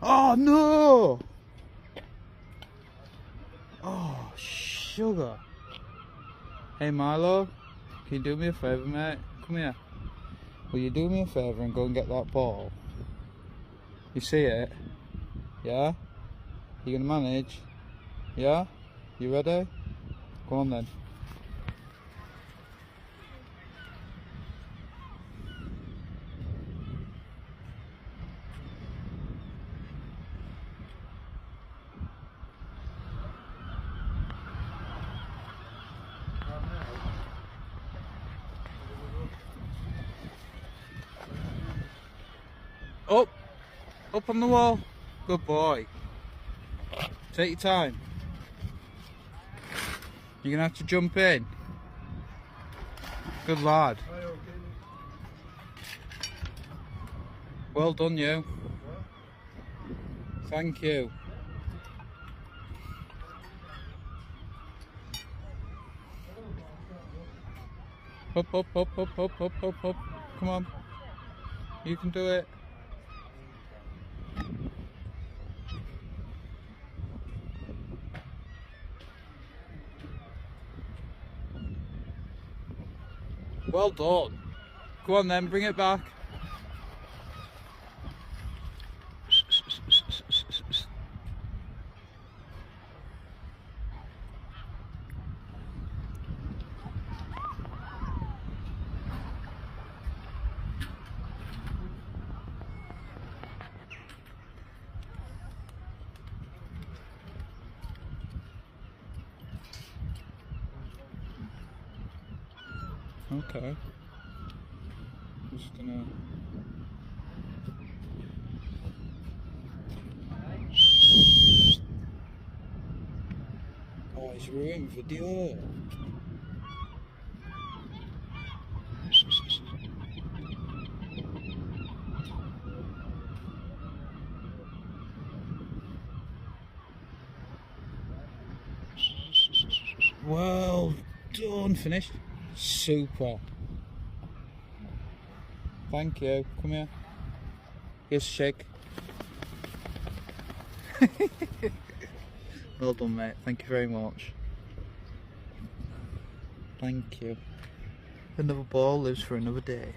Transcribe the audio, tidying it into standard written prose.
Oh no! Oh, sugar. Hey Milo, can you do me a favour, mate? Come here. Will you do me a favour and go and get that ball? You see it? Yeah? You gonna manage? Yeah? You ready? Go on then. Up! Up on the wall. Good boy. Take your time. You're gonna have to jump in. Good lad. Well done, you. Thank you. Up, up, up, up, up, up, up, up. Come on. You can do it. Well done. Go on then, bring it back. Okay. Just gonna. Oh, it's ruined video. Well done. Finished. Super. Thank you. Come here. Here's a shake. Well done, mate. Thank you very much. Thank you. Another ball lives for another day.